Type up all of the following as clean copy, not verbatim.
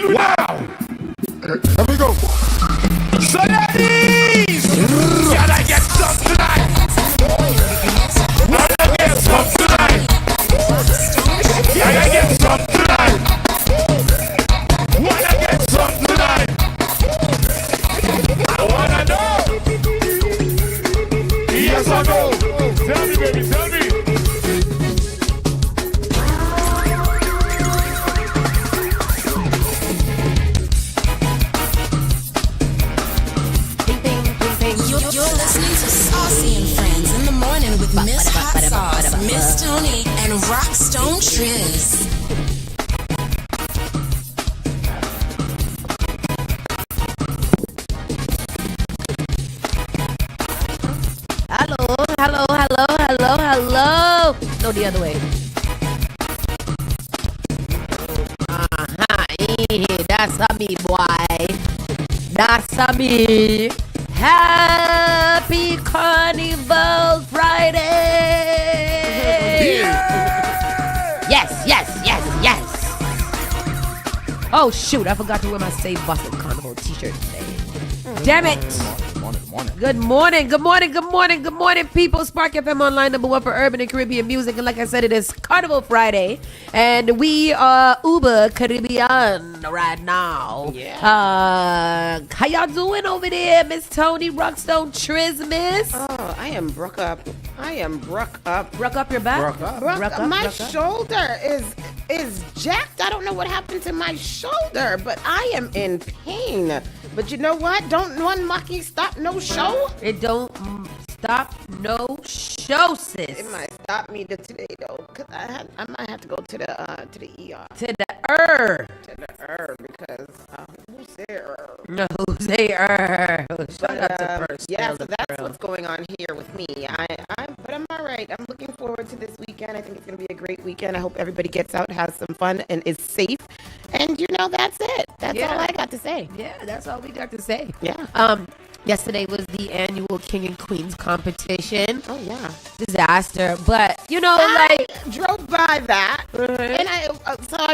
Wow! Here we go. So ladies, can I get some tonight? Can I get some tonight? Can I get some tonight? Wanna get some tonight? I wanna know. Yes or no? Tell me, baby, tell me. You're listening to Saucy and Friends in the morning with Miss Hot Sauce, Miss Tony, and Rockstone Triz. Hello. No, the other way. That's a me, boy. That's a me. Happy Carnival Friday! Yeah! Yes. Oh shoot, I forgot to wear my Save Boston Carnival t-shirt today. Damn it! Good morning, people. Spark FM Online, #1 for urban and Caribbean music. And like I said, it is Carnival Friday. And we are Uber Caribbean right now. Yeah. How y'all doing over there, Miss Tony, Rockstone, Triz, Miss? Oh, I am broke up. Broke up your back? My shoulder is jacked. I don't know what happened to my shoulder, but I am in pain. But you know what? Don't one monkey stop no show? It don't stop no show, sis. It might stop me today though, cause I might have to go to the ER. To the Because who's there? No, who's there? Yeah, so that's what's going on here with me. But I'm all right. I'm looking forward to this weekend. I think it's gonna be a great weekend. I hope everybody gets out, has some fun, and is safe. And that's it. That's all I got to say. Yeah, that's all we got to say. Yeah. Yesterday was the annual King and Queens competition. Oh yeah. Disaster, but I drove by that, and I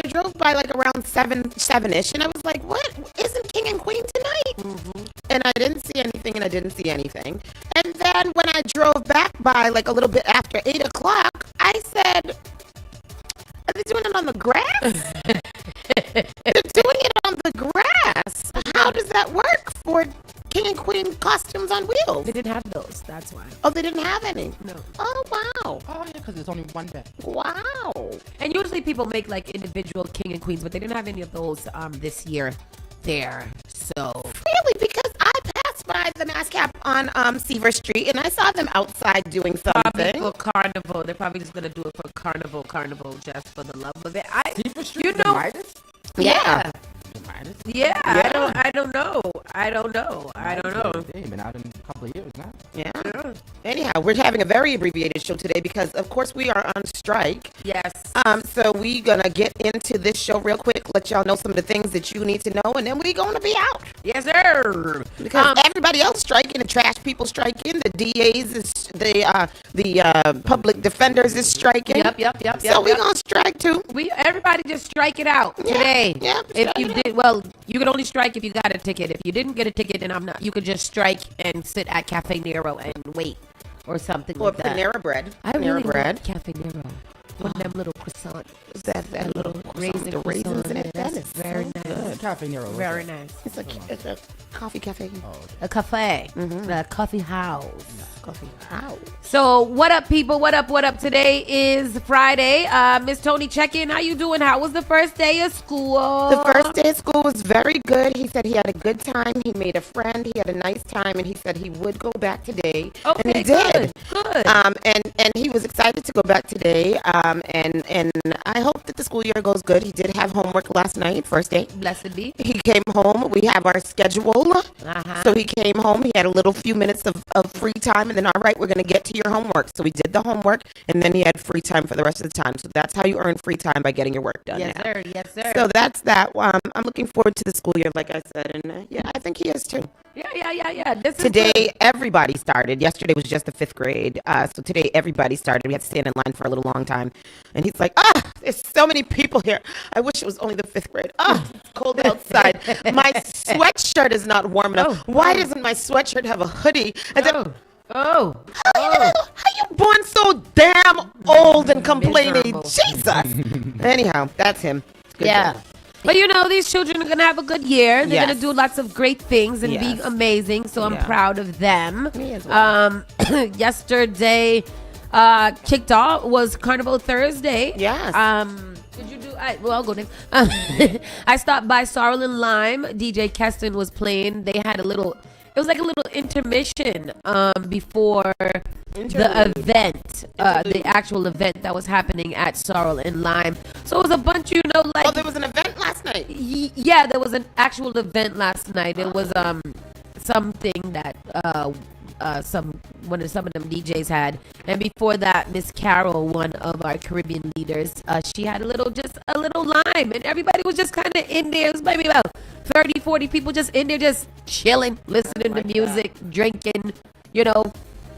drove by like around seven-ish, and I was like, "What? Isn't King and Queen tonight?" Mm-hmm. And I didn't see anything. And then when I drove back by like a little bit after 8 o'clock, I said, "Are they doing it on the grass?" They're doing it on the grass. How does that work for King and Queen costumes on wheels? They didn't have those. That's why. Oh, they didn't have any? No. Oh, wow. Oh, yeah, because there's only one bed. Wow. And usually people make like individual King and Queens, but they didn't have any of those this year there. So really, because I passed by the Mascap on Seaver Street and I saw them outside doing something. Probably for Carnival. They're probably just gonna do it for Carnival, just for the love of it. Seaver Street, you know, yeah. Yeah, I don't know. They've been out in a couple of years now. Yeah. Anyhow, we're having a very abbreviated show today because, of course, we are on strike. Yes. So we're gonna get into this show real quick, let y'all know some of the things that you need to know, and then we're gonna be out. Yes, sir. Because everybody else striking, the trash people striking, the DAs is the public defenders is striking. Yep. So we're gonna strike too. Everybody just strike it out today. Yeah. If you did, well, you can only strike if you got a ticket. If you didn't get a ticket, then you could just strike and sit at Cafe Nero and wait or something or like that. Panera Bread. I Panera really Bread. like Cafe Nero. One of them little croissants. That little raisin raisins in it. That is very nice. Good. Cafe Nero. Very nice. It's a coffee cafe. A cafe. A coffee house. Coffee house. So what up, people? What up? Today is Friday. Miss Tony, check in. How you doing? How was the first day of school? The first day of school was very good. He said he had a good time. He made a friend. He had a nice time, and he said he would go back today. Okay, and he did. Good. And he was excited to go back today. And I hope that the school year goes good. He did have homework last night, first day. Blessed be. He came home. We have our schedule. So he came home. He had a little few minutes of free time. And then, all right, we're going to get to your homework. So we did the homework. And then he had free time for the rest of the time. So that's how you earn free time, by getting your work done. Yes, now. sir. So that's that. I'm looking forward to the school year, like I said. And yeah, I think he is too. Yeah. This is Today, good. everybody started. Yesterday was just the 5th grade. So today, everybody started. We had to stand in line for a little long time. And he's like, there's so many people here. I wish it was only the 5th grade. It's cold outside. My sweatshirt is not warm enough. Why doesn't my sweatshirt have a hoodie? And then, how you born so damn old and complaining? Miserable. Jesus. Anyhow, that's him. Good Yeah. job. But these children are going to have a good year. They're Yes. going to do lots of great things and be Yes. amazing. So I'm Yeah. proud of them. Me as well. Yesterday kicked off was Carnival Thursday. Yes. Did you do? I'll go next. I stopped by Sorrel and Lime. DJ Keston was playing. They had it was like a little intermission before the event, the actual event that was happening at Sorrel and Lime. So it was a bunch, like. There was an event last night. Yeah, there was an actual event last night. It was something that some of them DJs had, and before that, Miss Carol, one of our Caribbean leaders, she had a little lime, and everybody was just kind of in there. It was maybe about 30-40 people just in there, just chilling, listening to music, drinking,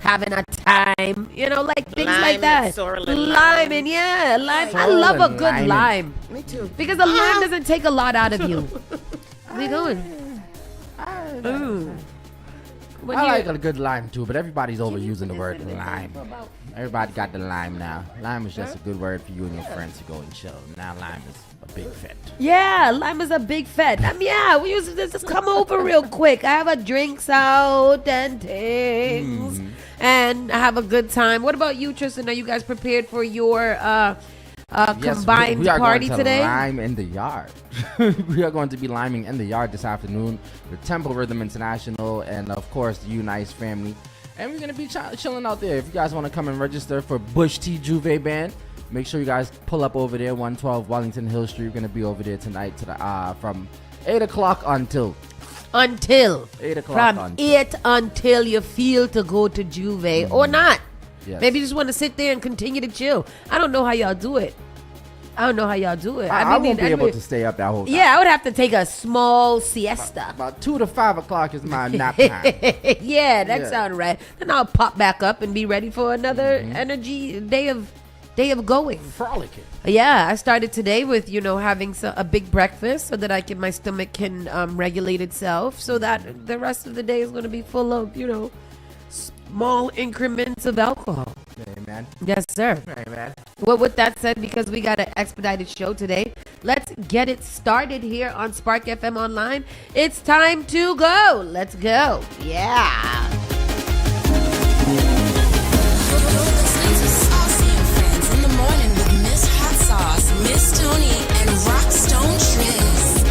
having a time, like things like that. Liming, yeah, lime. I love a good lime. Me too. Because a lime doesn't take a lot out of you. Where you going? When I you- like a good lime too, but everybody's overusing the word lime. Everybody got the lime now. Lime is just a good word for you and your friends to go and chill. Now lime is a big fet. Yeah, lime is a big fet. We used to just come over real quick. I have a drinks out and things, and I have a good time. What about you, Tristan? Are you guys prepared for your combined we are party going to today? lime in the yard. We are going to be liming in the yard this afternoon with Temple Rhythm International and of course the Unice family. And we're going to be chilling out there. If you guys want to come and register for Bush T Juve Band, make sure you guys pull up over there, 112 Wellington Hill Street. We're going to be over there tonight from 8 o'clock until 8 o'clock. From 8 until you feel to go to Juve or not. Yes. Maybe you just want to sit there and continue to chill. I don't know how y'all do it. I won't be able to stay up that whole time. Yeah, I would have to take a small siesta. About 2 to 5 o'clock is my nap time. Yeah, that Yeah. sounds right. Then I'll pop back up and be ready for another energy day of going. Frolicking. Yeah, I started today with having a big breakfast so that my stomach can regulate itself, so that the rest of the day is going to be full of small increments of alcohol. Amen. Yes, sir. Amen. Well, with that said, because we got an expedited show today, let's get it started here on Spark FM Online. It's time to go. Let's go. Yeah. You're listening to Saucy and Friends in the morning with Miss Hot Sauce, Miss Tony, and Rockstone Triz.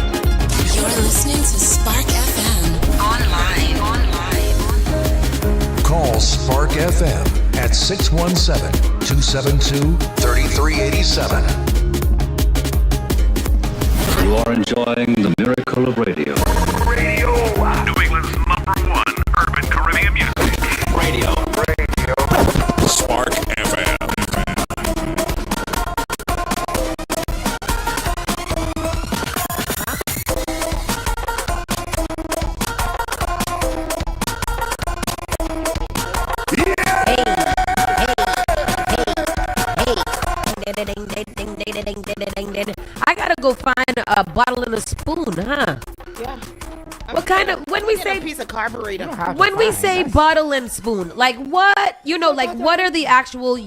You're listening to Spark FM Online. Call Spark FM at 617-272-3387. You are enjoying the miracle of radio. New England's #1 urban Caribbean music. Radio. Spark FM. I gotta go find a bottle and a spoon, huh? Yeah. What kind of, when we say, a piece of carburetor. when we say bottle and spoon, like what, what are the actual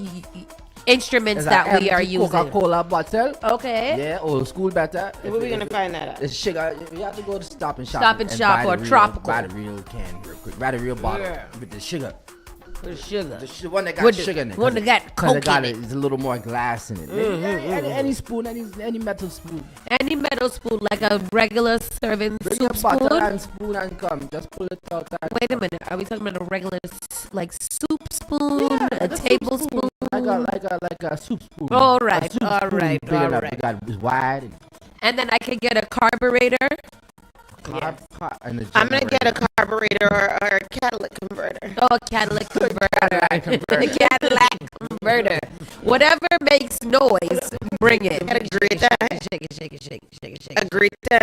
instruments that we are using? Coca-Cola bottle. Okay. Yeah, old school better. Where are we gonna find that at? It's sugar. You have to go to Stop and Shop. Stop and Shop buy or the real- Tropical. Buy the real can real quick. Buy the real bottle with the sugar. With sugar. The one that got With the- sugar in it. one that got Cause Coke in it. It's a little more glass in it. Any spoon, any metal spoon. Any metal spoon, like a regular serving Bring soup your bottle spoon. and spoon and come. Just pull it out. Wait a minute, are we talking about a regular soup spoon, a tablespoon? Like a soup spoon. All right, A soup all spoon right, big all enough. right. It got it's wide and And then I could get a carburetor. and I'm gonna get a carburetor or a catalytic converter. Oh, a catalytic converter. Cadillac converter. A Cadillac converter. Whatever makes noise, bring it. Got a grita, Shake it, shake it, shake it, shake it, shake a it. grita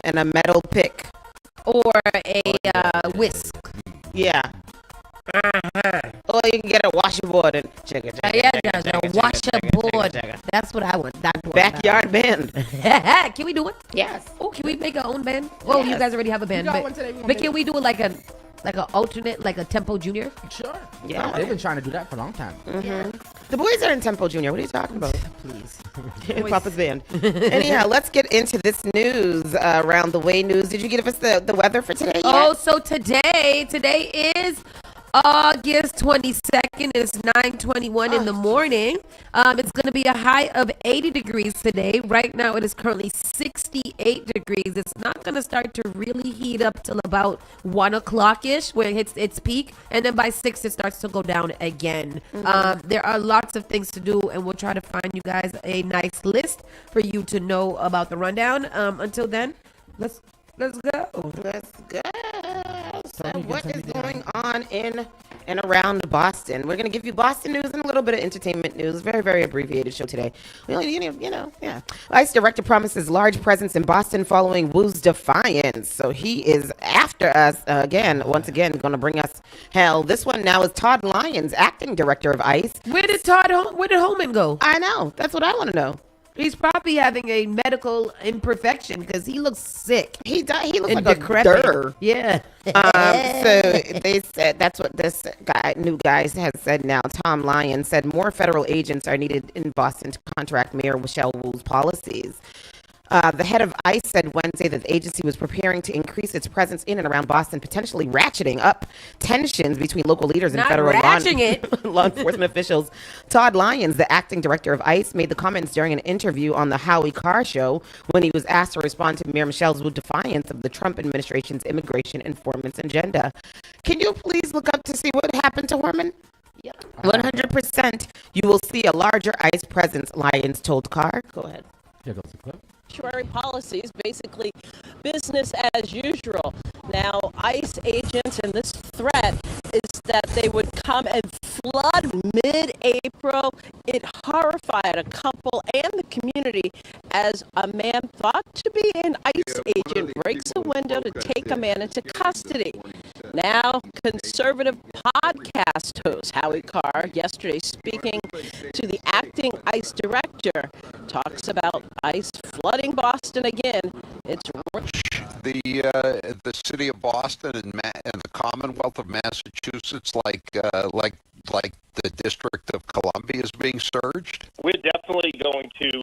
and a metal pick. or a whisk. Yeah. Or you can get a washboard and washboard. That's what I want. That one. Backyard band. Can we do it? Yes. Oh, can we make our own band? Well, you guys already have a band. got But, one today, we gonna but make can we do it like a alternate, like a Tempo Junior? Sure. Yeah. They've been trying to do that for a long time. The boys are in Tempo Junior. What are you talking about? Please. Papa's band. Anyhow, let's get into this news around the way news. Did you give us the weather for today? Oh, so today is August 22nd. It's 9:21 in the morning. It's going to be a high of 80 degrees today. Right now, it is currently 68 degrees. It's not going to start to really heat up till about 1 o'clock-ish, where it hits its peak. And then by 6, it starts to go down again. There are lots of things to do, and we'll try to find you guys a nice list for you to know about the rundown. Until then, let's go. Let's go. So what is going on in and around Boston? We're going to give you Boston news and a little bit of entertainment news. Very, very abbreviated show today. Well, yeah. ICE director promises large presence in Boston following Wu's defiance. So he is after us once again, going to bring us hell. This one now is Todd Lyons, acting director of ICE. Where did Holman go? I know. That's what I want to know. He's probably having a medical imperfection because he looks sick. He looks and like decrepit. a dir. Yeah. So they said that's what this new guy has said now. Tom Lyons said more federal agents are needed in Boston to contract Mayor Michelle Wu's policies. The head of ICE said Wednesday that the agency was preparing to increase its presence in and around Boston, potentially ratcheting up tensions between local leaders and Not federal law enforcement officials. Todd Lyons, the acting director of ICE, made the comments during an interview on the Howie Carr show when he was asked to respond to Mayor Michelle Wu's defiance of the Trump administration's immigration enforcement agenda. Can you please look up to see what happened to Horman? 100%. You will see a larger ICE presence, Lyons told Carr. Go ahead. Here goes the clip. Policies, basically business as usual. Now, ICE agents, and this threat is that they would come and flood mid-April. It horrified a couple and the community as a man thought to be an ICE agent breaks a window to take a man into custody. Now, conservative podcast host Howie Carr, yesterday speaking to the acting ICE director, talks about ICE flooding Boston again. It's the city of Boston and the Commonwealth of Massachusetts, like the District of Columbia, is being surged. We're definitely going to,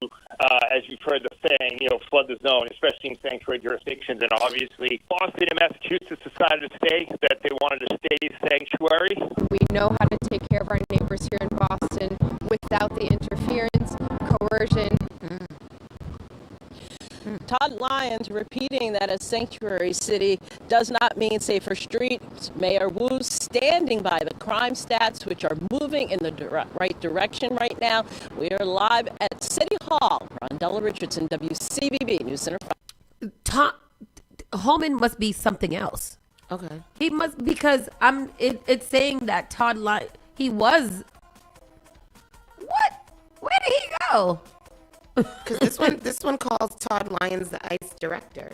as you've heard the saying, flood the zone, especially in sanctuary jurisdictions. And obviously, Boston and Massachusetts decided to stay, that they wanted to stay sanctuary. We know how to take care of our neighbors here in Boston without the interference, coercion. Todd Lyons repeating that a sanctuary city does not mean safer streets. Mayor Wu standing by the crime stats, which are moving in the right direction right now. We are live at City Hall. Rondella Richardson, WCBB News Center. Holman must be something else. Okay. He must, because it's saying that Todd Lyons, he was. What? Where did he go? Because this one calls Todd Lyons the ICE director.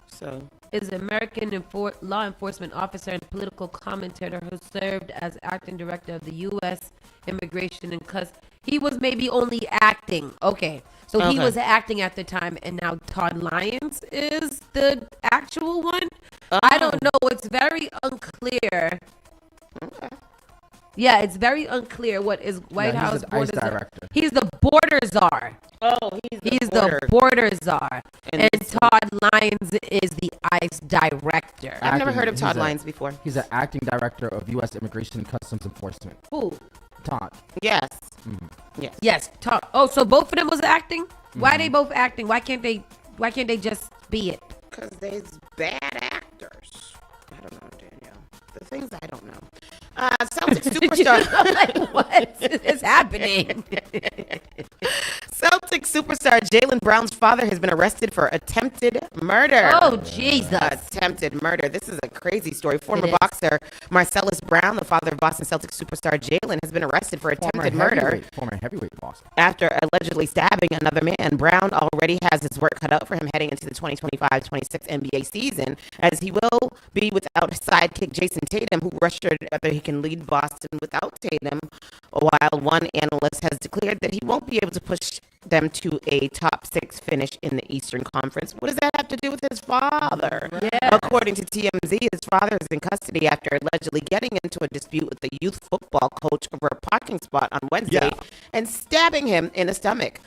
So is an American law enforcement officer and political commentator who served as acting director of the U.S. Immigration and Customs. He was maybe only acting. Okay. So he was acting at the time, and now Todd Lyons is the actual one? I don't know. It's very unclear. Okay. Yeah, it's very unclear what is White House he's the ICE director. He's the border czar. Oh, he's the border czar. And Todd Lyons is the ICE director. I've never heard of Todd Lyons before. He's an acting director of U.S. Immigration and Customs Enforcement. Who? Todd. Yes. Mm-hmm. Yes. Yes. Todd. Oh, so both of them was acting? Mm-hmm. Why are they both acting? Why can't they just be it? Because they's bad actors. I don't know, Danielle. The things I don't know. Celtics superstar. Like, what is happening? Celtic superstar Jaylen Brown's father has been arrested for attempted murder. Oh, Jesus. Attempted murder. This is a crazy story. Former It is. boxer Marcellus Brown, the father of Boston Celtics superstar Jaylen, has been arrested for attempted murder Former heavyweight boxer. after allegedly stabbing another man. Brown already has his work cut out for him heading into the 2025-26 NBA season, as he will be without sidekick Jason Tatum, who rushed whether he can lead Boston without Tatum, while one analyst has declared that he won't be able to push them to a top 6 finish in the Eastern Conference. What does that have to do with his father? Yeah. According to TMZ, his father is in custody after allegedly getting into a dispute with the youth football coach over a parking spot on Wednesday and stabbing him in the stomach.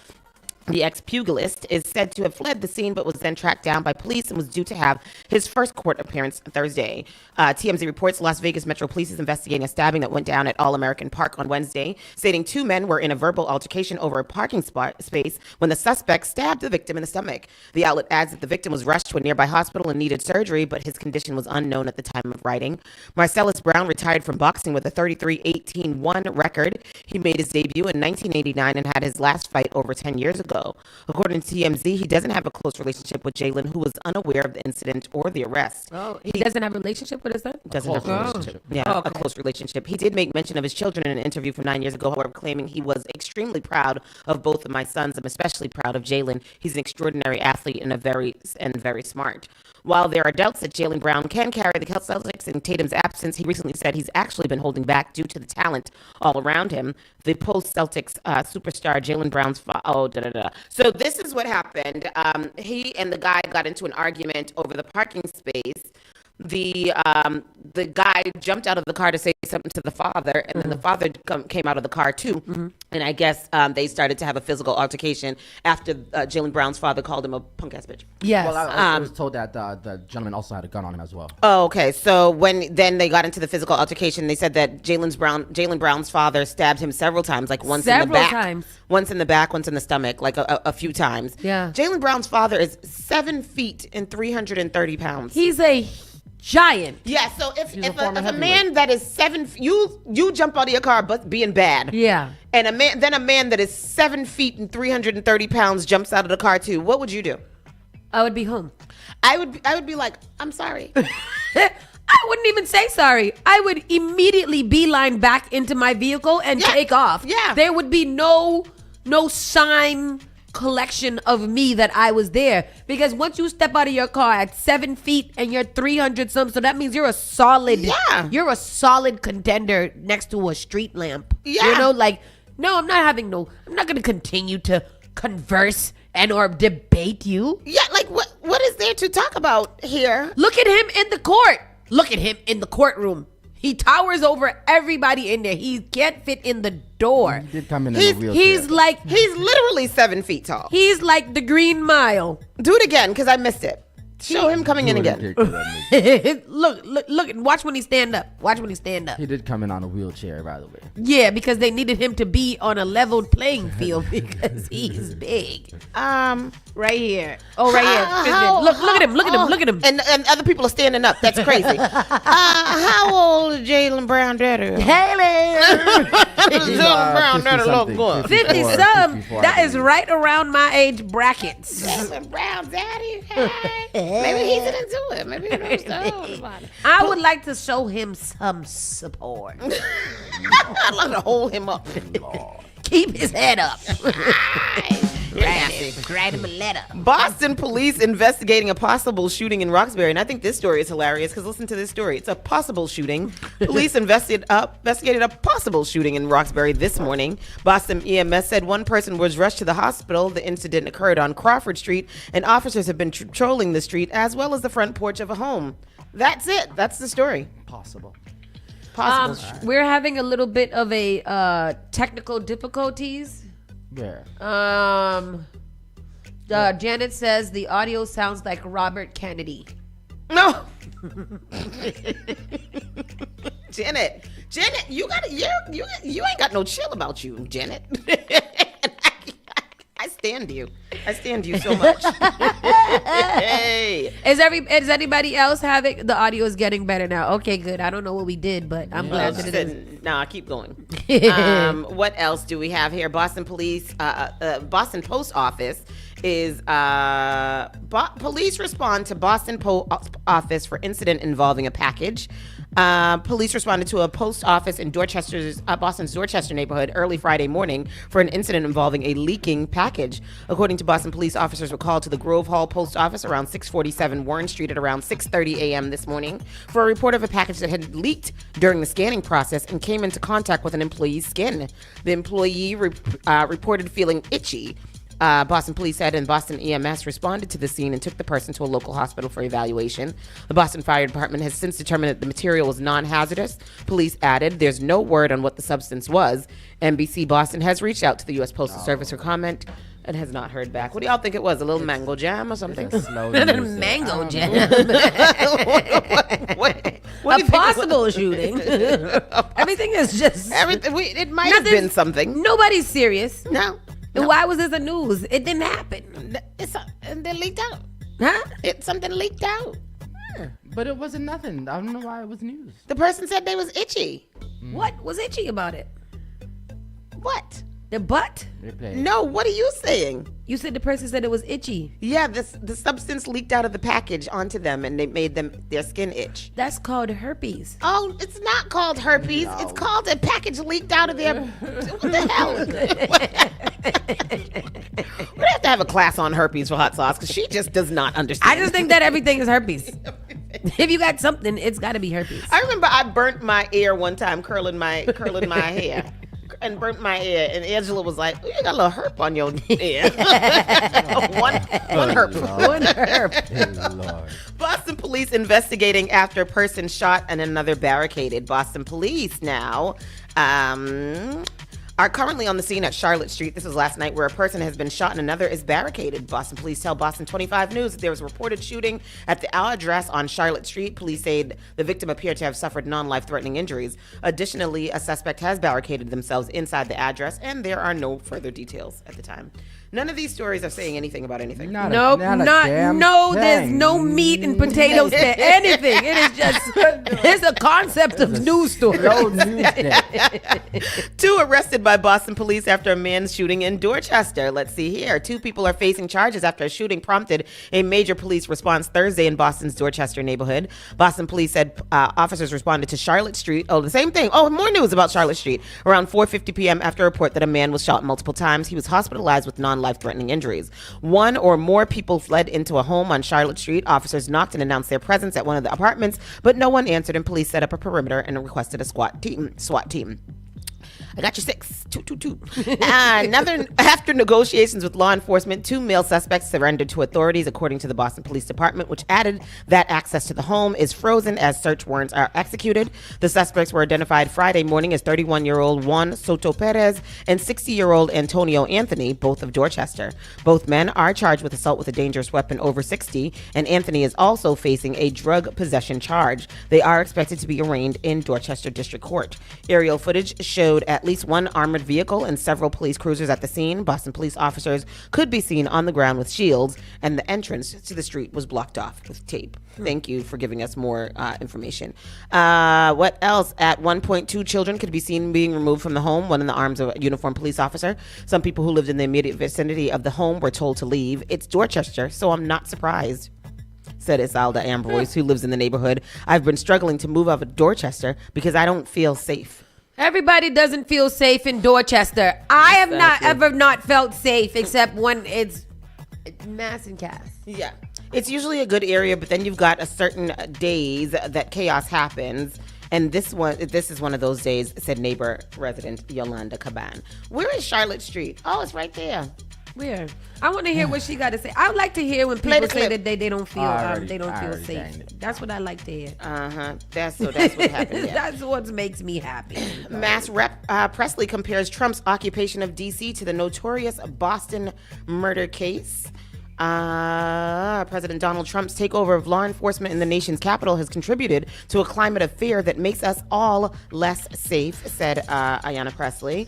The ex-pugilist is said to have fled the scene but was then tracked down by police and was due to have his first court appearance Thursday. TMZ reports Las Vegas Metro Police is investigating a stabbing that went down at All-American Park on Wednesday, stating 2 men were in a verbal altercation over a parking space when the suspect stabbed the victim in the stomach. The outlet adds that the victim was rushed to a nearby hospital and needed surgery, but his condition was unknown at the time of writing. Marcellus Brown retired from boxing with a 33-18-1 record. He made his debut in 1989 and had his last fight over 10 years ago. According to TMZ, he doesn't have a close relationship with Jaylen, who was unaware of the incident or the arrest. Oh, he doesn't have a relationship with his son? Doesn't have a relationship. Yeah, Oh, okay. a close relationship. He did make mention of his children in an interview from 9 years ago, however, claiming he was extremely proud of both of my sons. I'm especially proud of Jaylen. He's an extraordinary athlete and very smart. While there are doubts that Jaylen Brown can carry the Celtics in Tatum's absence, he recently said he's actually been holding back due to the talent all around him. The post-Celtics superstar Jaylen Brown's So this is what happened. He and the guy got into an argument over the parking space. The guy jumped out of the car to say something to the father, and then the father came out of the car too. And I guess they started to have a physical altercation after Jaylen Brown's father called him a punk ass bitch. Yes. Well, I was told that the gentleman also had a gun on him as well. Oh, okay. So when then they got into the physical altercation, they said that Jaylen Brown's father stabbed him several times, like once in the Several back, times. once in the back, once in the stomach, like a few times. Yeah. Jaylen Brown's father is 7 feet and 330 pounds. He's a giant. Yeah, so if a a former man heavyweight. that is 7, you jump out of your car but being bad. Yeah. And a man that is 7 feet and 330 pounds jumps out of the car too. What would you do? I would be home. I would be like, I'm sorry. I wouldn't even say sorry. I would immediately beeline back into my vehicle and take off. Yeah. There would be no sign collection of me that I was there, because once you step out of your car at 7 feet and you're 300 something, so that means you're a solid contender next to a street lamp. Yeah. You know, like, no, I'm not going to continue to converse and or debate you. Yeah, like what is there to talk about here? Look at him in the court. Look at him in the courtroom. He towers over everybody in there. He can't fit in the door. He did come in a wheelchair. He's literally 7 feet tall. He's like the Green Mile. Do it again, because I missed it. Show him coming in again. Look, watch when he stand up. Watch when he stand up. He did come in on a wheelchair, by the way. Yeah, because they needed him to be on a level playing field because he's big. Right here. Oh, right here. Look at him. Look at him. Look at him. And other people are standing up. That's crazy. How old is Jaylen Brown daddy? Jaylen Brown daddy look good. 50 some. That is right around my age brackets. Jaylen Brown daddy. Hey. Maybe he's into it. Maybe he knows about it. I would like to show him some support. I'd love to hold him up. Keep his head up. Write him a letter. Boston police investigating a possible shooting in Roxbury. And I think this story is hilarious because listen to this story. It's a possible shooting. Police investigated a possible shooting in Roxbury this morning. Boston EMS said one person was rushed to the hospital. The incident occurred on Crawford Street, and officers have been patrolling the street as well as the front porch of a home. That's it. That's the story. Possible. We're having a little bit of a technical difficulties. Yeah. Janet says the audio sounds like Robert Kennedy. No. Janet, you ain't got no chill about you, Janet. I stand you so much. Hey. Is anybody else having the audio is getting better now? Okay, good. I don't know what we did, but I'm glad that it is. Nah, keep going. What else do we have here? Boston Police, Boston Post Office is police respond to Boston Post Office for incident involving a package. Police responded to a post office in Boston's Dorchester neighborhood early Friday morning for an incident involving a leaking package. According to Boston police, officers were called to the Grove Hall Post Office around 647 Warren Street at around 6:30 a.m. this morning for a report of a package that had leaked during the scanning process and came into contact with an employee's skin. The employee reported feeling itchy. Boston Police said, and Boston EMS responded to the scene and took the person to a local hospital for evaluation. The Boston Fire Department has since determined that the material was non-hazardous. Police added, there's no word on what the substance was. NBC Boston has reached out to the U.S. Postal Service for comment and has not heard back. What do y'all think it was? A little mango jam or something? Mango jam. What a possible shooting. Everything is just... It might have been something. Nobody's serious. No. And why was this the news? It didn't happen. They leaked out. Huh? Something leaked out. But it wasn't nothing. I don't know why it was news. The person said they was itchy. What was itchy about it? What? The butt? No, what are you saying? You said the person said it was itchy. Yeah, the substance leaked out of the package onto them and they made their skin itch. That's called herpes. Oh, it's not called herpes. No. It's called a package leaked out of their... What the hell? We have to have a class on herpes for Hot Sauce because she just does not understand. I just think that everything is herpes. If you got something, it's got to be herpes. I remember I burnt my ear one time curling my hair. And burnt my ear, and Angela was like, "You got a little herp on your ear." one herp. One herp. Lord. Boston police investigating after a person shot and another barricaded. Boston police now are currently on the scene at Charlotte Street. This was last night, where a person has been shot and another is barricaded. Boston police tell Boston 25 News that there was a reported shooting at the address on Charlotte Street. Police say the victim appeared to have suffered non-life-threatening injuries. Additionally, a suspect has barricaded themselves inside the address, and there are no further details at the time. None of these stories are saying anything about anything. There's no meat and potatoes to anything. It is just, it's a concept of news story. No news day. 2 arrested by Boston police after a man's shooting in Dorchester. Let's see here. 2 people are facing charges after a shooting prompted a major police response Thursday in Boston's Dorchester neighborhood. Boston police said officers responded to Charlotte Street. Oh, the same thing. Oh, more news about Charlotte Street. Around 4:50 p.m. after a report that a man was shot multiple times. He was hospitalized with non-life-threatening injuries. 1 or more people fled into a home on Charlotte Street. Officers knocked and announced their presence at one of the apartments, but no one answered, and police set up a perimeter and requested a SWAT team. I got your 6. 222. After negotiations with law enforcement, 2 male suspects surrendered to authorities, according to the Boston Police Department, which added that access to the home is frozen as search warrants are executed. The suspects were identified Friday morning as 31-year-old Juan Soto Perez and 60-year-old Antonio Anthony, both of Dorchester. Both men are charged with assault with a dangerous weapon over 60, and Anthony is also facing a drug possession charge. They are expected to be arraigned in Dorchester District Court. Aerial footage showed at least 1 armored vehicle and several police cruisers at the scene. Boston police officers could be seen on the ground with shields, and the entrance to the street was blocked off with tape. Thank you for giving us more information. What else? At one point, 2 children could be seen being removed from the home, one in the arms of a uniformed police officer. Some people who lived in the immediate vicinity of the home were told to leave. It's Dorchester, so I'm not surprised, said Isalda Ambroise, who lives in the neighborhood. I've been struggling to move out of Dorchester because I don't feel safe. Everybody doesn't feel safe in Dorchester. I have not felt safe except when it's mass and cast. Yeah. It's usually a good area, but then you've got a certain days that chaos happens. And this is one of those days, said neighbor resident Yolanda Caban. Where is Charlotte Street? Oh, it's right there. Where? I want to hear what she got to say. I would like to hear when people say that they don't feel safe. That's what I like to hear. That's what happened. Yeah. That's what makes me happy. Mass Rep Presley compares Trump's occupation of D.C. to the notorious Boston murder case. President Donald Trump's takeover of law enforcement in the nation's capital has contributed to a climate of fear that makes us all less safe, said Ayanna Presley.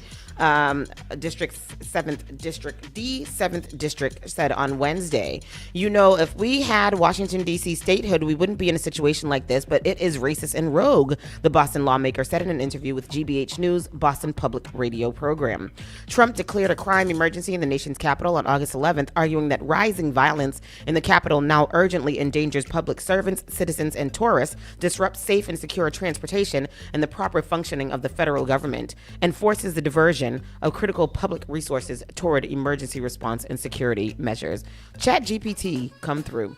District 7th District said on Wednesday, if we had Washington, D.C. statehood, we wouldn't be in a situation like this, but it is racist and rogue, the Boston lawmaker said in an interview with GBH News, Boston Public Radio program. Trump declared a crime emergency in the nation's capital on August 11th, arguing that rising violence in the capital now urgently endangers public servants, citizens, and tourists, disrupts safe and secure transportation and the proper functioning of the federal government, and forces the diversion of critical public resources toward emergency response and security measures. ChatGPT come through.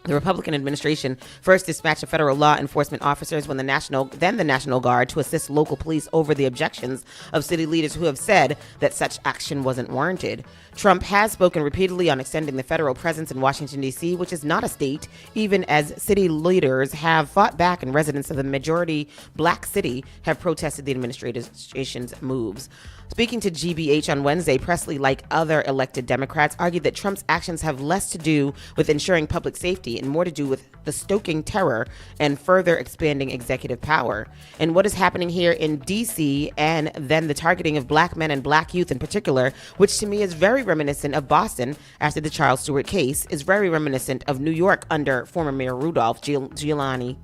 The Republican administration first dispatched federal law enforcement officers then the National Guard to assist local police over the objections of city leaders who have said that such action wasn't warranted. Trump has spoken repeatedly on extending the federal presence in Washington, D.C., which is not a state, even as city leaders have fought back and residents of the majority black city have protested the administration's moves. Speaking to GBH on Wednesday, Presley, like other elected Democrats, argued that Trump's actions have less to do with ensuring public safety and more to do with the stoking terror and further expanding executive power. And what is happening here in D.C. and then the targeting of black men and black youth in particular, which to me is very reminiscent of Boston after the Charles Stewart case, is very reminiscent of New York under former Mayor Rudolph Giuliani.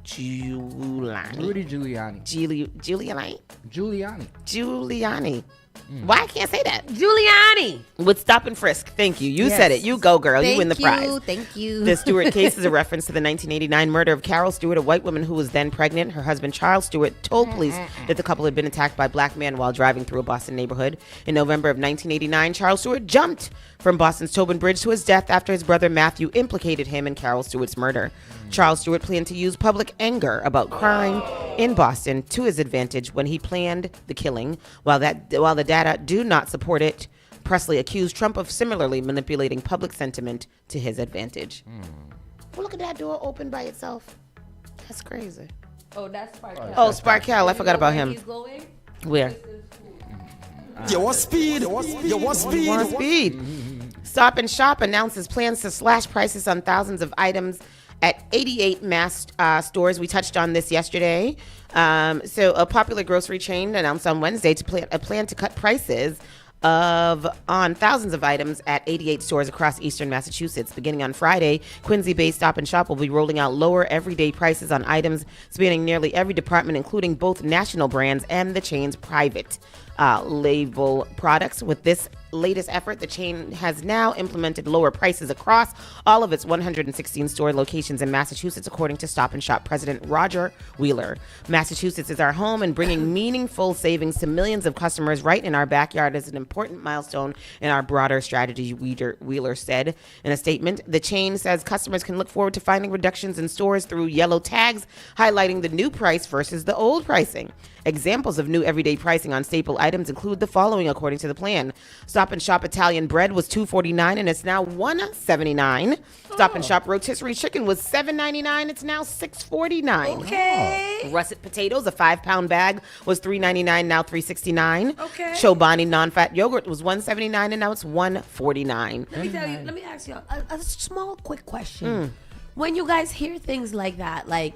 Why I can't say that? Giuliani. With stop and frisk. Thank you. You said it. You go, girl. You win the prize. Thank you. The Stewart case is a reference to the 1989 murder of Carol Stewart, a white woman who was then pregnant. Her husband, Charles Stewart, told police that the couple had been attacked by black men while driving through a Boston neighborhood. In November of 1989, Charles Stewart jumped from Boston's Tobin Bridge to his death after his brother Matthew implicated him in Carol Stewart's murder. Charles Stewart planned to use public anger about crime in Boston to his advantage when he planned the killing. While the data do not support it, Presley accused Trump of similarly manipulating public sentiment to his advantage. Well, look at that door open by itself. That's crazy. Oh, that's Sparkle. Oh, Sparkle. I forgot about him. He's going? Where? You want speed? You want speed? Want speed. Stop and Shop announces plans to slash prices on thousands of items at 88 mass stores. We touched on this yesterday. So a popular grocery chain announced on Wednesday a plan to cut prices on thousands of items at 88 stores across eastern Massachusetts. Beginning on Friday, Quincy-based Stop and Shop will be rolling out lower everyday prices on items spanning nearly every department, including both national brands and the chain's private label products. With this latest effort, the chain has now implemented lower prices across all of its 116 store locations in Massachusetts, according to Stop and Shop President Roger Wheeler. Massachusetts is our home, and bringing meaningful savings to millions of customers right in our backyard is an important milestone in our broader strategy, Wheeler said in a statement. The chain says customers can look forward to finding reductions in stores through yellow tags highlighting the new price versus the old pricing. Examples of new everyday pricing on staple items include the following, according to the plan. Stop and Shop Italian bread was $2.49 and it's now $1.79. Stop and Shop rotisserie chicken was $7.99. It's now $6.49. Okay. Russet potatoes, a 5-pound bag, was $3.99, now $3.69. Okay. Chobani non-fat yogurt was $1.79 and now it's $1.49. Let me ask you a small, quick question. When you guys hear things like that, like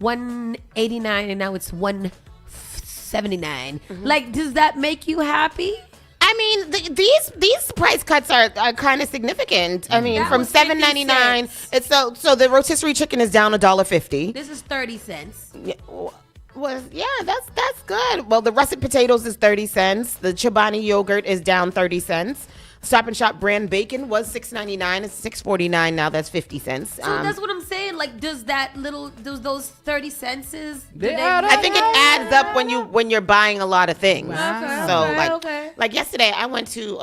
$1.89 and now it's $1.79, like, does that make you happy? I mean, these price cuts are kind of significant. I mean, That from was 50 $7.99, cents. it's so the rotisserie chicken is down $1.50. This is 30 cents. Yeah, that's good. Well, the russet potatoes is 30 cents. The Chobani yogurt is down 30 cents. Stop and Shop brand bacon was $6.99. It's $6.49 now. That's 50 cents. So that's what I'm saying. Like, does those 30 cents I think it adds up when you're buying a lot of things. Okay, So okay. like yesterday, I went to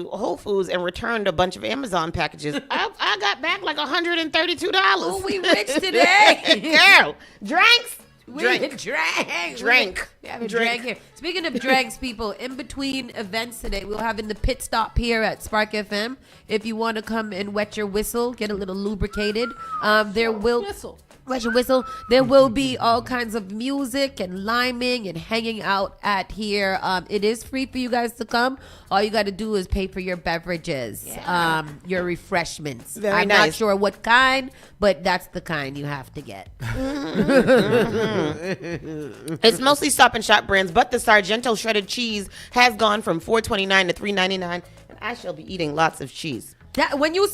Whole Foods and returned a bunch of Amazon packages. I got back like $132. Oh, we rich today. Girl, drinks. Drink. We have a drag here. Speaking of drags, people, in between events today, we'll have in the pit stop here at Spark FM. If you want to come and wet your whistle, get a little lubricated, there will Wet your whistle. There will be all kinds of music and liming and hanging out at here. It is free for you guys to come. All you got to do is pay for your beverages, your refreshments. Very I'm nice. not sure what kind, but that's the kind you have to get. It's mostly Stop and Shop brands, but the Sargento shredded cheese has gone from $4.29 to $3.99, and I shall be eating lots of cheese. That, when you was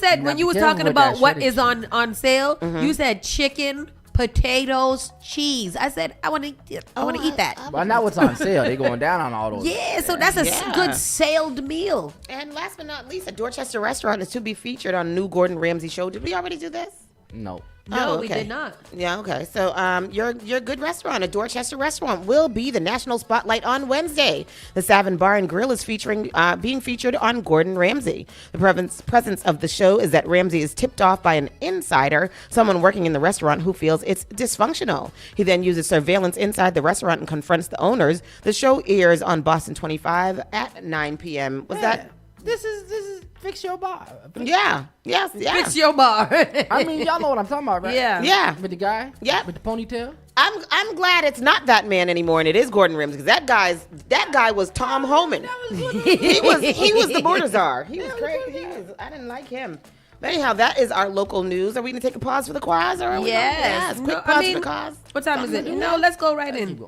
talking about what is on sale, you said chicken, potatoes, cheese. I said I want to eat that. Well, now what's on sale? They going down on all those. Yeah, so that's a good sailed meal. And last but not least, a Dorchester restaurant is to be featured on new Gordon Ramsay show. Did we already do this? No. No, we did not. Yeah, okay. So your good restaurant, a Dorchester restaurant, will be the national spotlight on Wednesday. The Savin Bar and Grill is being featured on Gordon Ramsay. The presence of the show is that Ramsay is tipped off by an insider, someone working in the restaurant who feels it's dysfunctional. He then uses surveillance inside the restaurant and confronts the owners. The show airs on Boston 25 at 9 p.m. This is Fix Your Bar. Yes. Fix Your Bar. I mean, y'all know what I'm talking about, right? Yeah. With the guy? Yeah. With the ponytail? I'm glad it's not that man anymore, and it is Gordon Ramsay, because that guy was Tom Homan. he was the border czar. He was crazy. I didn't like him. But anyhow, that is our local news. Are we gonna take a pause for the cause? Or Yes. Quick pause for the cause. What time is it? No, let's go right in.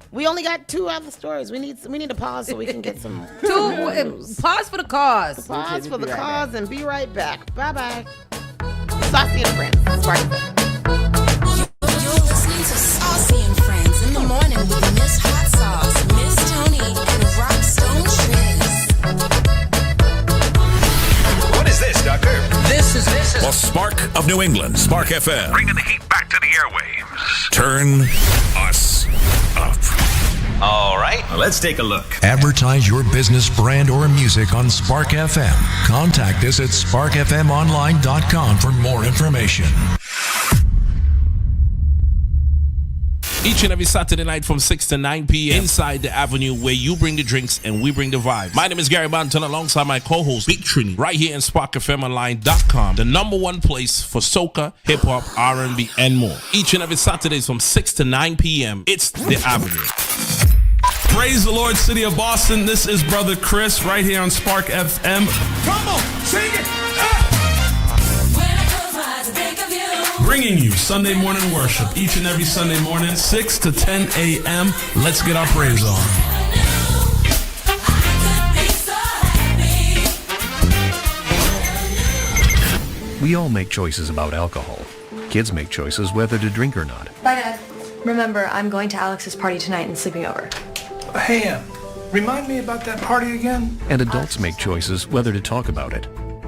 We only got 2 other stories. We need a pause so we can get some pause for the cause. Pause for the cause and be right back. Bye. Saucy and Friends. Spark. You're listening to Saucy and Friends in the morning with Miss Hot Sauce, Miss Tony, and Rock Stone Triz. What is this, Doctor? This is the Spark of New England, Spark FM. Bringing the heat back to the airwaves. Turn us up. All right, let's take a look. Advertise your business, brand, or music on Spark FM. Contact us at sparkfmonline.com for more information. Each and every Saturday night from 6 to 9 p.m. inside the Avenue, where you bring the drinks and we bring the vibe. My name is Gary Banton alongside my co-host Big Trini, right here in SparkFMOnline.com, the #1 place for soca, hip-hop, R&B, and more. Each and every Saturdays from 6 to 9 p.m. It's the Avenue. Praise the Lord, City of Boston. This is Brother Chris right here on Spark FM. Come on, sing it. Bringing you Sunday morning worship each and every Sunday morning, 6 to 10 a.m. Let's get our praise on. We all make choices about alcohol. Kids make choices whether to drink or not. Bye, Dad. Remember, I'm going to Alex's party tonight and sleeping over. Hey, remind me about that party again? And adults make choices whether to talk about it.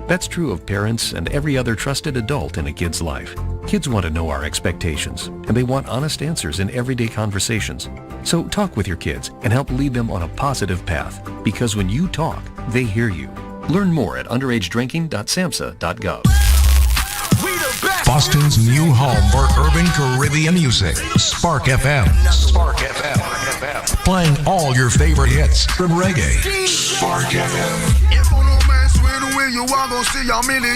That's true of parents and every other trusted adult in a kid's life. Kids want to know our expectations, and they want honest answers in everyday conversations. So talk with your kids and help lead them on a positive path, because when you talk, they hear you. Learn more at underagedrinking.samhsa.gov. Boston's new home for urban Caribbean music. Spark FM. Spark FM. Playing all your favorite hits from reggae. Spark FM. If you know man swear the way you are gonna see a million.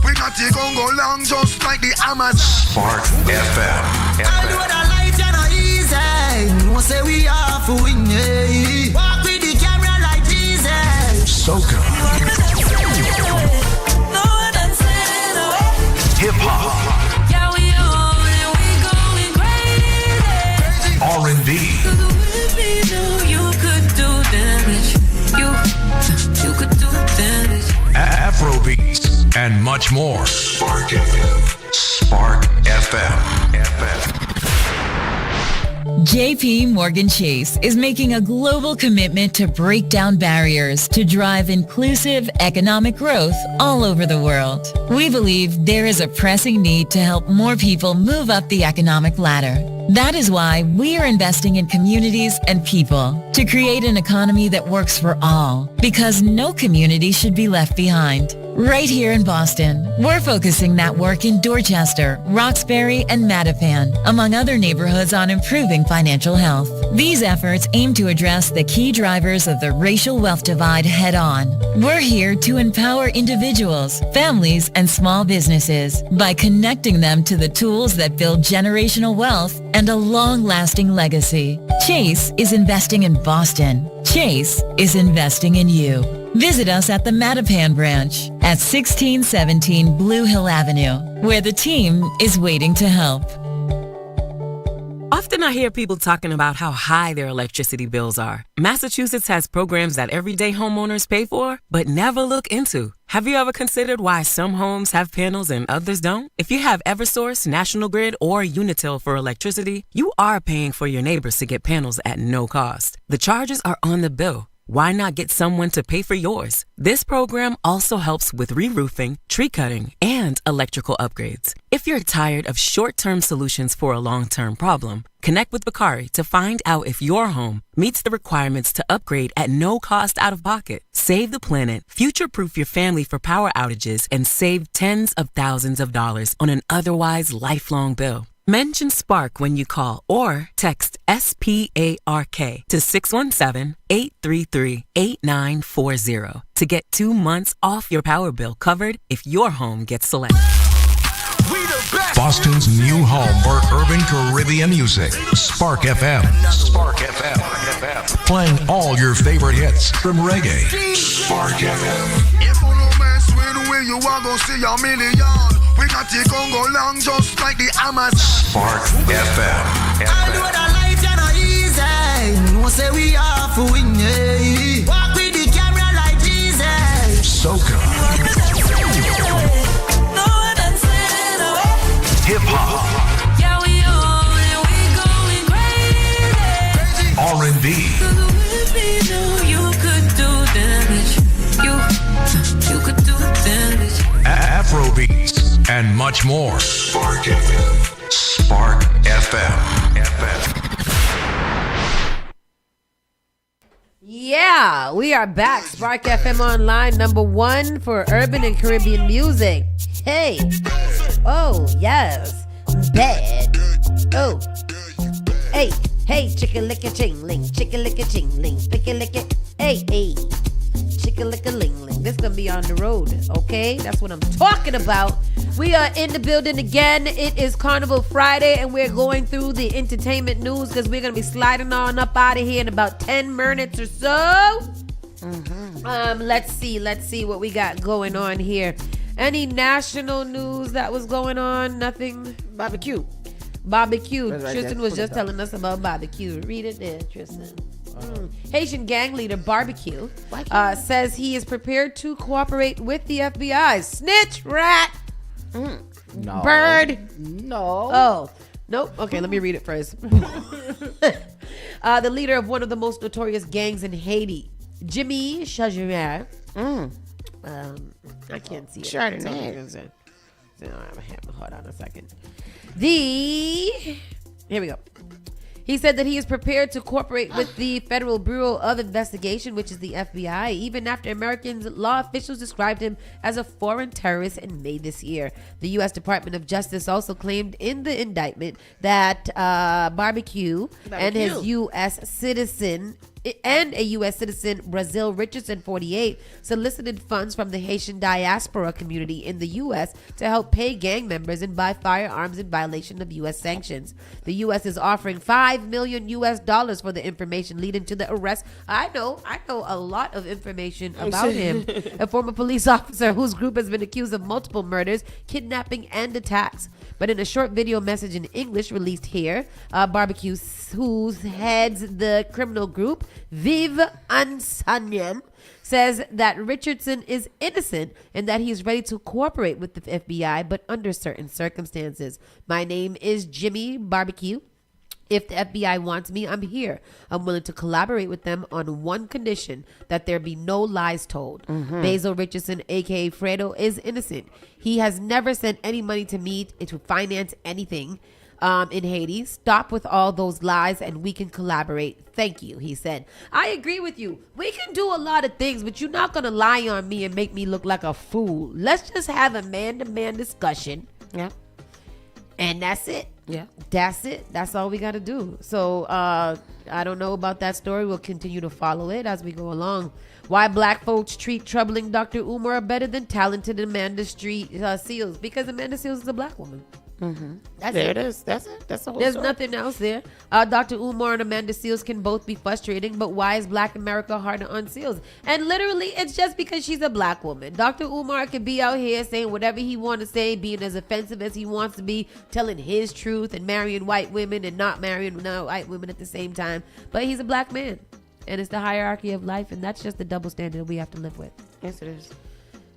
We got it gon' go long just like the Amazon. Spark FM. I know that life is not easy. No say we are for win. Walk with the camera like Jesus. Soca. Hip hop. Yeah, we on and we going crazy. R&B. You could do damage. You could do damage. Afrobeats and much more. Spark FM. Spark FM. JP Morgan Chase is making a global commitment to break down barriers to drive inclusive economic growth all over the world. We believe there is a pressing need to help more people move up the economic ladder. That is why we are investing in communities and people to create an economy that works for all, because no community should be left behind. Right here in Boston, we're focusing that work in Dorchester, Roxbury, and Mattapan, among other neighborhoods, on improving financial health. These efforts aim to address the key drivers of the racial wealth divide head-on. We're here to empower individuals, families, and small businesses by connecting them to the tools that build generational wealth and a long-lasting legacy. Chase is investing in Boston. Chase is investing in you. Visit us at the Mattapan branch at 1617 Blue Hill Avenue, where the team is waiting to help. Often I hear people talking about how high their electricity bills are. Massachusetts has programs that everyday homeowners pay for, but never look into. Have you ever considered why some homes have panels and others don't? If you have Eversource, National Grid, or Unitil for electricity, you are paying for your neighbors to get panels at no cost. The charges are on the bill. Why not get someone to pay for yours? This program also helps with re-roofing, tree cutting, and electrical upgrades. If you're tired of short-term solutions for a long-term problem, connect with Bakari to find out if your home meets the requirements to upgrade at no cost out of pocket. Save the planet, future-proof your family for power outages, and save tens of thousands of dollars on an otherwise lifelong bill. Mention Spark when you call or text SPARK to 617-833-8940 to get 2 months off your power bill covered if your home gets selected. Boston's new home for urban Caribbean music. Spark FM. Spark FM. Playing all your favorite hits from reggae. Spark FM. If you no mess with the way you are gonna see a million. We got to go long just like the Amazon. Spark FM. I know that life is not easy. No say we are for win. Walk with the camera like Jesus. Soca. Hip hop. Yeah, we on and we going crazy. R&B. You could do damage. You could do damage. Afrobeats and much more. Spark FM. Spark FM. Yeah, we are back. Spark FM Online, #1 for urban and Caribbean music. Hey. Oh, yes. Bad. Oh. Hey. Hey, chicka-licka-ching-ling. Chicka-licka-ching-ling. Pick-a-licka. Hey, hey. Chicka-licka-ling-ling. This gonna be on the road, okay? That's what I'm talking about. We are in the building again. It is Carnival Friday, and we're going through the entertainment news because we're gonna be sliding on up out of here in about 10 minutes or so. Let's see what we got going on here. Any national news that was going on? Nothing. Barbecue. Tristan was just telling us about barbecue. Read it there, Tristan. Haitian gang leader Barbecue says he is prepared to cooperate with the FBI. Snitch, rat. No. Bird. No. Oh. Nope. Okay, let me read it first. The leader of one of the most notorious gangs in Haiti, Jimmy Chagrier. I can't see it. Chardonnay. Hold on a second. Here we go. He said that he is prepared to cooperate with the Federal Bureau of Investigation, which is the FBI, even after American law officials described him as a foreign terrorist in May this year. The U.S. Department of Justice also claimed in the indictment that Barbecue and his U.S. citizen and a U.S. citizen, Brazil Richardson, 48, solicited funds from the Haitian diaspora community in the U.S. to help pay gang members and buy firearms in violation of U.S. sanctions. The U.S. is offering $5 million for the information leading to the arrest. I know a lot of information about him. A former police officer whose group has been accused of multiple murders, kidnapping, and attacks. But in a short video message in English released here, Barbecue, who heads the criminal group, Vive Ansanyem, says that Richardson is innocent and that he is ready to cooperate with the FBI, but under certain circumstances. My name is Jimmy Barbecue. If the FBI wants me, I'm here. I'm willing to collaborate with them on one condition, that there be no lies told. Basil Richardson, a.k.a. Fredo, is innocent. He has never sent any money to me to finance anything in Haiti. Stop with all those lies and we can collaborate. Thank you, he said. I agree with you. We can do a lot of things, but you're not going to lie on me and make me look like a fool. Let's just have a man-to-man discussion. Yeah. And that's it. Yeah. That's it. That's all we got to do. So I don't know about that story. We'll continue to follow it as we go along. Why black folks treat troubling Dr. Umar better than talented Amanda Seals? Because Amanda Seals is a black woman. Mm-hmm. That's there it. it is. That's it. That's the whole There's story. nothing else there. Dr. Umar and Amanda Seals can both be frustrating, but why is Black America harder on Seals? And literally, it's just because she's a black woman. Dr. Umar can be out here saying whatever he wants to say, being as offensive as he wants to be, telling his truth and marrying white women and not marrying white women at the same time. But he's a black man, and it's the hierarchy of life, and that's just the double standard that we have to live with. Yes, it is.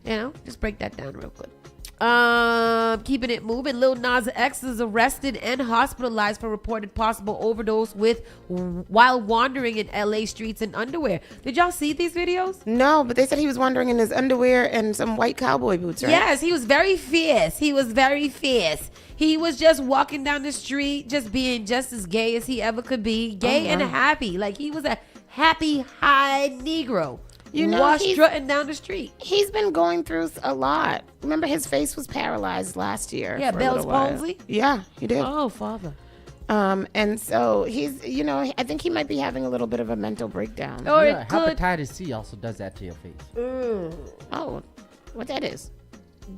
You know, just break that down real quick. Keeping it moving, Lil Nas X is arrested and hospitalized for reported possible overdose while wandering in LA streets in underwear. Did y'all see these videos? No, but they said he was wandering in his underwear and some white cowboy boots, right? Yes, he was very fierce. He was just walking down the street, just being just as gay as he ever could be. Gay and happy. Like, he was a happy, high Negro. You know, strutting down the street. He's been going through a lot. Remember, his face was paralyzed last year. Yeah, for a Bell's little while. palsy? Yeah, he did. Oh, Father. And so he's, you know, I think he might be having a little bit of a mental breakdown. Or it could. Hepatitis C also does that to your face. Oh, what that is?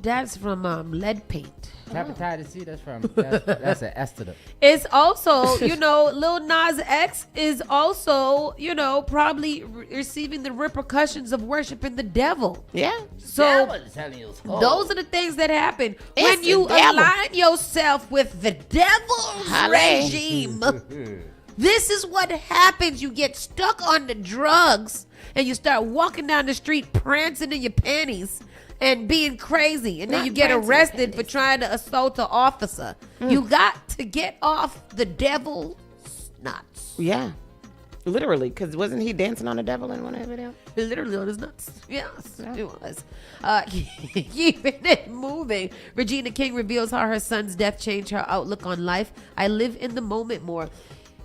That's from lead paint. Hepatitis C, that's an estimate. It's also, you know, Lil Nas X is also, you know, probably receiving the repercussions of worshiping the devil. Yeah. So those are the things that happen when you align yourself with the devil's regime. This is what happens. You get stuck on the drugs and you start walking down the street prancing in your panties and being crazy, and then you get arrested for trying to assault an officer. You got to get off the devil's nuts. Yeah, literally, because wasn't he dancing on the devil in one of the videos? Literally on his nuts. Yes, it was. Keeping it moving. Regina King reveals how her son's death changed her outlook on life. I live in the moment more.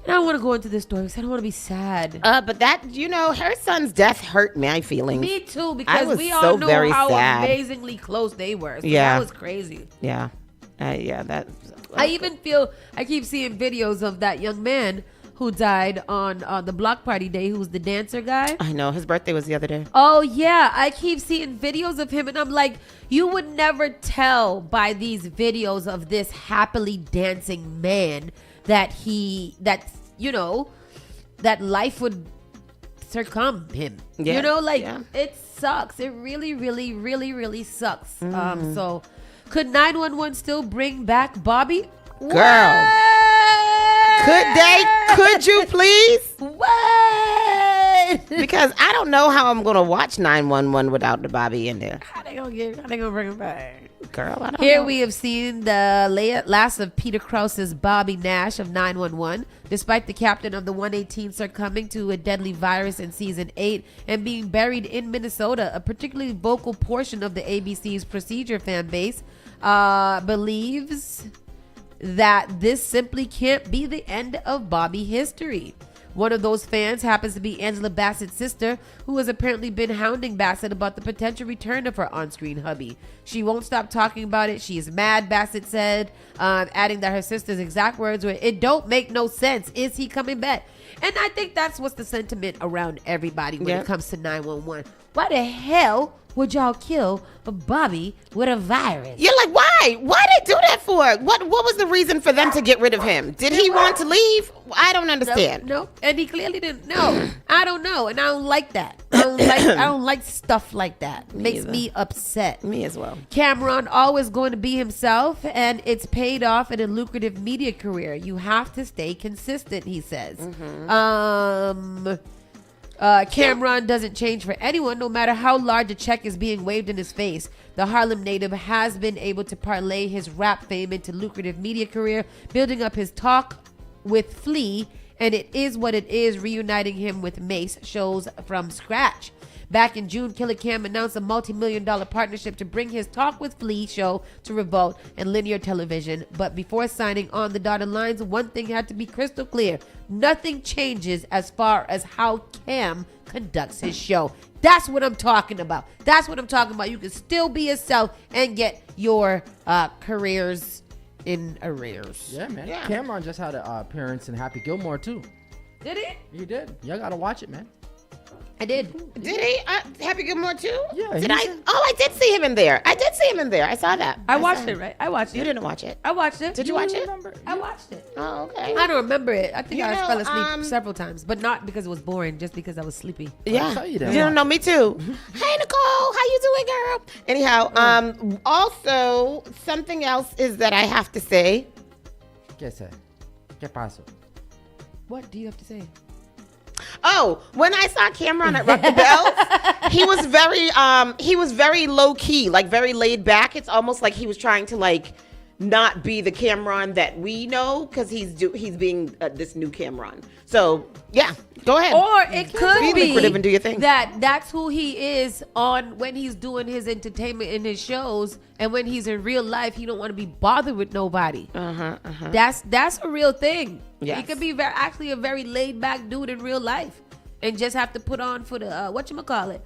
And I don't want to go into this story because I don't want to be sad. But that, you know, her son's death hurt my feelings. Me too, because we all know how amazingly close they were. So that was crazy. Yeah. I even feel, I keep seeing videos of that young man who died on the block party day, who was the dancer guy. I know, his birthday was the other day. Oh, yeah. I keep seeing videos of him, and I'm like, you would never tell by these videos of this happily dancing man that life would succumb him. Yeah. You know, like, it sucks. It really, really, really, really sucks. So could 911 still bring back Bobby? Girl. Could you please? What? Because I don't know how I'm going to watch 911 without the Bobby in there. How they gonna bring him back? Girl, I don't Here know. we have seen the last of Peter Krause's Bobby Nash of 911. Despite the captain of the 118 succumbing to a deadly virus in season 8 and being buried in Minnesota, a particularly vocal portion of the ABC's Procedure fan base believes that this simply can't be the end of Bobby history. One of those fans happens to be Angela Bassett's sister, who has apparently been hounding Bassett about the potential return of her on-screen hubby. She won't stop talking about it. She is mad, Bassett said, adding that her sister's exact words were, "It don't make no sense. Is he coming back?" And I think that's what's the sentiment around everybody when it comes to 911. Why the hell would y'all kill Bobby with a virus? You're like, why? Why they do that for? What was the reason for them to get rid of him? Did he want to leave? I don't understand. No, and he clearly didn't. No, I don't know, and I don't like that. I don't like stuff like that. Makes me upset. Me as well. Cameron always going to be himself, and it's paid off in a lucrative media career. You have to stay consistent, he says. Cameron doesn't change for anyone, no matter how large a check is being waved in his face. The Harlem native has been able to parlay his rap fame into lucrative media career, building up his talk with Flea, and It Is What It Is, reuniting him with Mace shows from scratch. Back in June, Killer Cam announced a multi-million-dollar partnership to bring his Talk with Flea show to Revolt and linear television. But before signing on the dotted lines, one thing had to be crystal clear. Nothing changes as far as how Cam conducts his show. That's what I'm talking about. You can still be yourself and get careers in arrears. Yeah, man. Yeah. Cameron just had an appearance in Happy Gilmore too. Did he? He did. Y'all gotta watch it, man. I did. Did he? Happy Gilmore too? Yeah. Did I? Oh, I did see him in there. I saw that. I watched it, right? I watched it. You didn't watch it. I watched it. Did you watch it? I watched it. Oh, okay. I don't remember it. I think You I know, fell asleep several times, but not because it was boring, just because I was sleepy. Yeah. You don't know me too. Hey Nicole, how you doing, girl? Anyhow, also something else is that I have to say. ¿Qué pasó? What do you have to say? Oh, when I saw Cameron at Rock the Bells, he was very low key, like very laid back. It's almost like he was trying to like not be the Cameron that we know because he's being this new Cameron. So yeah, go ahead. Or it could be lucrative and do your thing. that's who he is on when he's doing his entertainment in his shows, and when he's in real life, he don't want to be bothered with nobody. That's a real thing. Yes. He could be actually a very laid back dude in real life, and just have to put on for the whatchamacallit.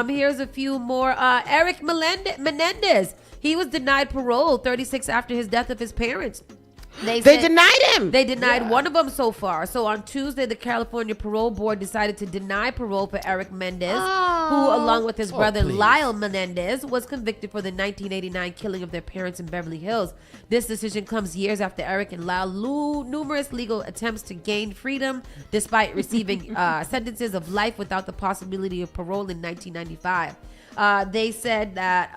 Here's a few more. Eric Menendez. He was denied parole 36 after his death of his parents. They denied him. They denied one of them so far. So on Tuesday, the California Parole Board decided to deny parole for Eric Mendez, who, along with his brother Lyle Menendez, was convicted for the 1989 killing of their parents in Beverly Hills. This decision comes years after Eric and Lyle numerous legal attempts to gain freedom, despite receiving sentences of life without the possibility of parole in 1995. They said that.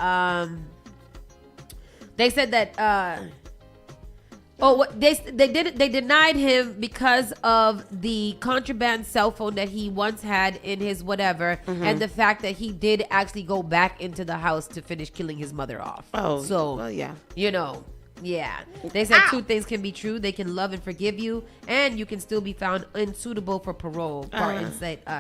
They denied him because of the contraband cell phone that he once had in his whatever, and the fact that he did actually go back into the house to finish killing his mother off. Oh, so well, yeah. Yeah. They said two things can be true. They can love and forgive you, and you can still be found unsuitable for parole. Barton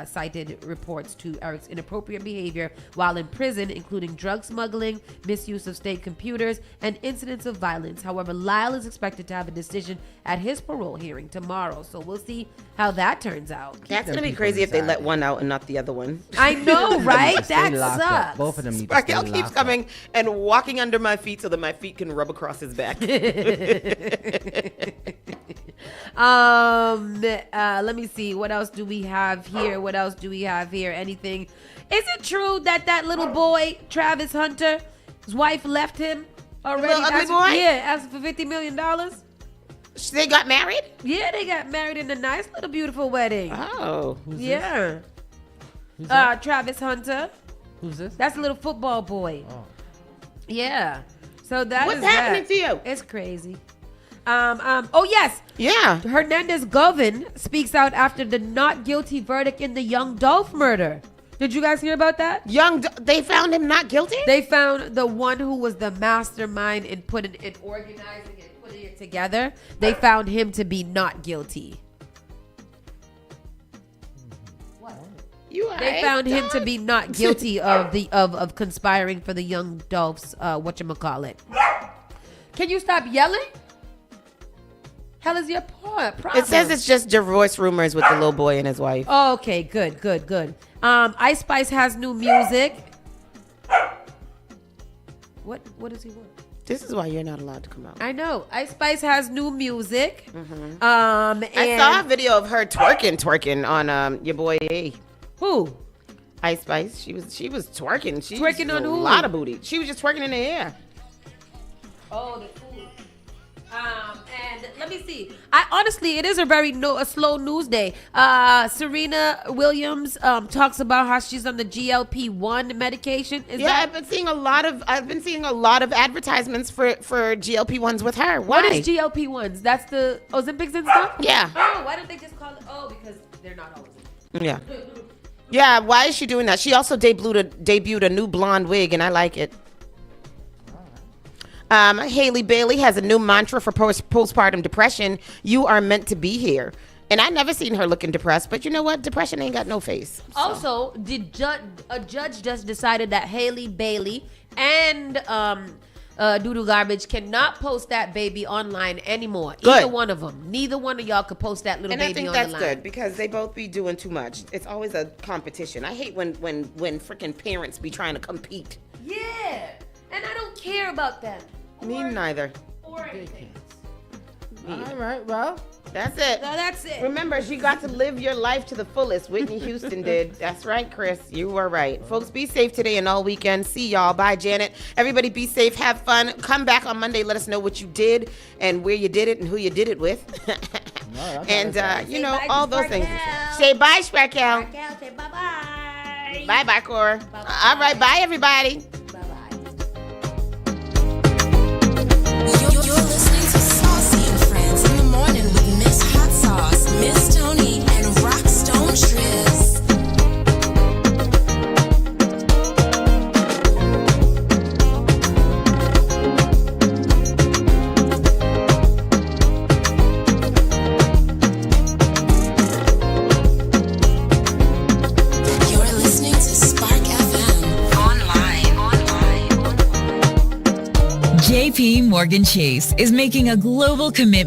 cited reports to Eric's inappropriate behavior while in prison, including drug smuggling, misuse of state computers, and incidents of violence. However, Lyle is expected to have a decision at his parole hearing tomorrow, so we'll see how that turns out. That's going to be crazy if they let one out and not the other one. I know, right? That sucks. Both of them need to stay Raquel keeps locked coming and walking under my feet so that my feet can rub across his back. Let me see. What else do we have here? Anything? Is it true that little boy, Travis Hunter, his wife left him already? The little ugly boy? Yeah, asking for $50 million. They got married? Yeah, they got married in a nice little beautiful wedding. Oh. Yeah. Travis Hunter. Who's this? That's a little football boy. Oh. Yeah. So What's happening to you? It's crazy. Oh yes. Yeah. Hernandez Govan speaks out after the not guilty verdict in the Young Dolph murder. Did you guys hear about that? They found him not guilty? They found the one who was the mastermind in organizing and putting it together. They found him to be not guilty. They found him to be not guilty of conspiring for the Young Dolph's whatchamacallit. Can you stop yelling? Hell is your problem? It says it's just divorce rumors with the little boy and his wife. Oh, okay, good. Ice Spice has new music. What does he want? This is why you're not allowed to come out. I know. Ice Spice has new music. And I saw a video of her twerking on your boy A. Who? Ice Spice. She was twerking. She Twerking on a who? lot of booty. She was just twerking in the air. Oh, the fool. And let me see. Honestly, it is a slow news day. Serena Williams talks about how she's on the GLP-1 medication. I've been seeing a lot of advertisements for GLP-1s with her. Why? What is GLP-1s? That's the Ozempics and stuff? Yeah. Oh, why don't they just call it? Oh, because they're not always. Yeah. Yeah, why is she doing that? She also debuted a new blonde wig, and I like it. Haley Bailey has a new mantra for postpartum depression. You are meant to be here. And I never seen her looking depressed, but you know what? Depression ain't got no face. So. Also, a judge just decided that Haley Bailey and Doodoo Garbage cannot post that baby online anymore. Good. Either one of them. Neither one of y'all could post that little baby online. And I think that's good because they both be doing too much. It's always a competition. I hate when freaking parents be trying to compete. Yeah. And I don't care about them. Me neither. Or All right, well. That's it. No, that's it. Remember, she got to live your life to the fullest. Whitney Houston did. That's right, Chris. You were right. Folks, be safe today and all weekend. See y'all. Bye, Janet. Everybody be safe. Have fun. Come back on Monday. Let us know what you did and where you did it and who you did it with. And, you know, all those things. Say bye, Sparkle. Say bye-bye. Bye-bye, Cora. All right, bye, everybody. You're listening to Saucy and Friends in the morning with Miss Hot Sauce, Miss Tony, and Rockstone Triz. You're listening to Spark FM online. JP Morgan Chase is making a global commitment